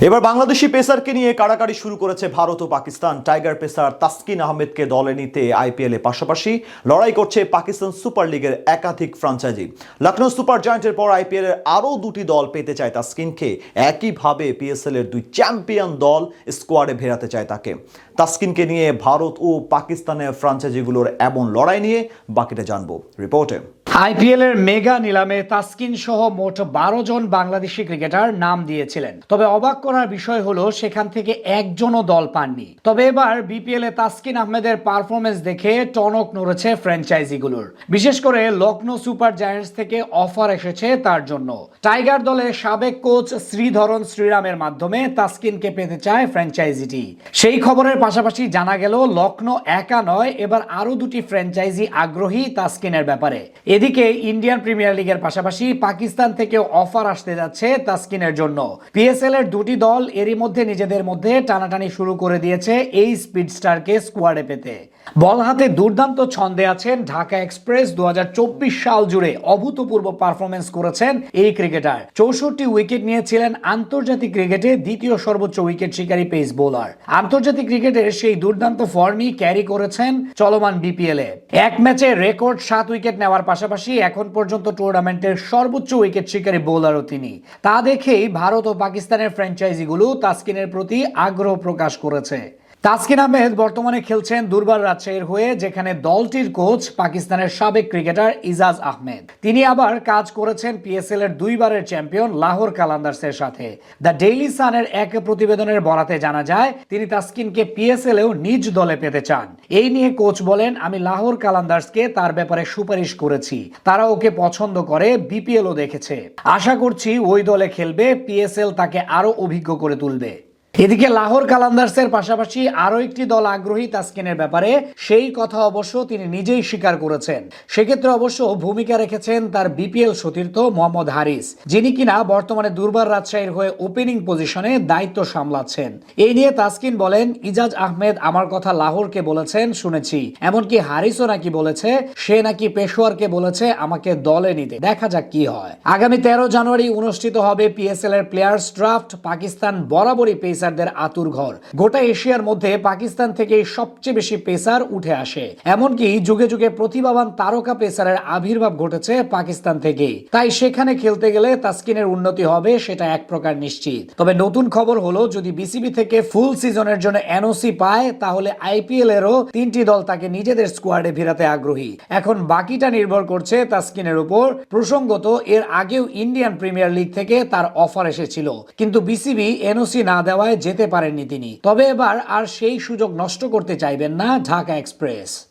এবার বাংলাদেশি পেসারকে নিয়ে কাড়াকাড়ি শুরু করেছে ভারত ও পাকিস্তান। টাইগার পেসার তাসকিন আহমেদকে দলে নিতে আইপিএলে পাশাপাশি লড়াই করছে পাকিস্তান সুপার লিগের একাধিক ফ্র্যাঞ্চাইজি। লখনৌ সুপার জায়ান্টের পর আইপিএলের আরও দুটি দল পেতে চায় তাসকিনকে। একইভাবে পিএসএল এর দুই চ্যাম্পিয়ন দল স্কোয়াডে ভেড়াতে চায় তাকে। তাসকিনকে নিয়ে ভারত ও পাকিস্তানের ফ্র্যাঞ্চাইজিগুলোর এমন লড়াই নিয়ে বাকিটা জানবো রিপোর্টে। আইপিএল এর মেগা নিলামে তাসকিন সহ মোট 12 জন বাংলাদেশি ক্রিকেটার নাম দিয়েছিলেন। তবে অবাক করার বিষয় হলো সেখান থেকে একজনও দল পাননি। তবে এবার বিপিএল এ তাসকিন আহমেদের পারফরমেন্স দেখে টনক নড়েছে ফ্র্যাঞ্চাইজিগুলোর। বিশেষ করে লখনৌ সুপার জায়ান্টস থেকে অফার এসেছে তার জন্য। টাইগার দলের সাবেক কোচ শ্রীধরন শ্রীরামের মাধ্যমে তাসকিনকে পেতে চায় ফ্র্যাঞ্চাইজিটি। সেই খবরের পাশাপাশি জানা গেল লখনৌ একা নয়, এবার আরো দুটি ফ্র্যাঞ্চাইজি আগ্রহী তাসকিনের ব্যাপারে। এদিকে ইন্ডিয়ান প্রিমিয়ার লিগের পাশাপাশি পাকিস্তান থেকেও অফার আসতে যাচ্ছে তাসকিনের জন্য। পিএসএল এর দুটি দল এরই মধ্যে নিজেদের মধ্যে টানাটানি শুরু করে দিয়েছে এই স্পিডস্টারকে স্কোয়াডে পেতে। বল হাতে দুর্দান্ত ছন্দে আছেন ঢাকা এক্সপ্রেস। 2024 সাল জুড়ে অভূতপূর্ব পারফরমেন্স করেছেন এই ক্রিকেটার। 64 উইকেট নিয়েছিলেন আন্তর্জাতিক ক্রিকেটে দ্বিতীয় সর্বোচ্চ উইকেট শিকারী পেস বোলার। আন্তর্জাতিক ক্রিকেটের সেই দুর্দান্ত ফর্মই ক্যারি করেছেন চলমান বিপিএল এ। এক ম্যাচে রেকর্ড 7 উইকেট নেওয়ার পাশাপাশি এখন পর্যন্ত টুর্নামেন্টের সর্বোচ্চ উইকেট শিকারী বোলারও তিনি। তা দেখেই ভারত ও পাকিস্তানের ফ্র্যাঞ্চাইজিগুলো তাসকিনের প্রতি আগ্রহ প্রকাশ করেছে। তাসকিন আহমেদ বর্তমানে খেলছেন দুর্বার রাজশাহীর হয়ে, যেখানে দলটির কোচ পাকিস্তানের সাবেক ক্রিকেটার ইজাজ আহমেদ। তিনি আবার কাজ করেছেন পিএসএল এর দুইবারের চ্যাম্পিয়ন লাহোর কালান্দার্সের সাথে। দ্য ডেইলি সানের এক প্রতিবেদনের বরাতে জানা যায় তিনি তাসকিনকে পিএসএল এও নিজ দলে পেতে চান। এই নিয়ে কোচ বলেন, আমি লাহোর কালান্দার্সকে তার ব্যাপারে সুপারিশ করেছি, তারা ওকে পছন্দ করে, বিপিএলও দেখেছে। আশা করছি ওই দলে খেলবে, পিএসএল তাকে আরো অভিজ্ঞ করে তুলবে। এদিকে লাহোর কালান্দার্সের পাশাপাশি আরো একটি দল আগ্রহী তাসকিনের ব্যাপারে, সেই কথা অবশ্য তিনি নিজেই স্বীকার করেছেন। সেক্ষেত্রে অবশ্য ভূমিকা রেখেছেন তার বিপিএল সতীর্থ মোহাম্মদ হারিস, যিনি কিনা বর্তমানে দুর্বার রাজশাহীর হয়ে ওপেনিং পজিশনে দায়িত্ব সামলাচ্ছেন। এই নিয়ে তাসকিন বলেন, ইজাজ আহমেদ আমার কথা লাহোরকে বলেছেন শুনেছি, এমনকি হারিসও নাকি বলেছে, সে নাকি পেশোয়ারকে বলেছে আমাকে দলে নিতে। দেখা যাক কি হয়। আগামী 13 জানুয়ারি অনুষ্ঠিত হবে পিএসএল এর প্লেয়ার্স ড্রাফট। পাকিস্তান বরাবরই পেসারদের আতুর ঘর। গোটা এশিয়ার মধ্যে পাকিস্তান থেকে সবচেয়ে বেশি পেসার উঠে আসে। এমনকি যুগে যুগে প্রতিভাবান তারকা পেসারের আবির্ভাব ঘটেছে পাকিস্তান থেকেই। তাই সেখানে খেলতে গেলে তাসকিনের উন্নতি হবে, সেটা এক প্রকার নিশ্চিত। তবে নতুন খবর হলো, যদি বিসিবি থেকে ফুল সিজনের জন্য এনওসি পায়, তাহলে আইপিএল এরও 3টি দল তাকে নিজেদের স্কোয়াডে ভিড়াতে আগ্রহী। এখন বাকিটা নির্ভর করছে তাসকিনের উপর। প্রসঙ্গত, এর আগেও ইন্ডিয়ান প্রিমিয়ার লিগ থেকে তার অফার এসেছিল, কিন্তু বিসিবি এনওসি না দেওয়ায় যেতে পারেননি তিনি। তবে এবার আর সেই সুযোগ নষ্ট করতে চাইবেন না ঢাকা এক্সপ্রেস।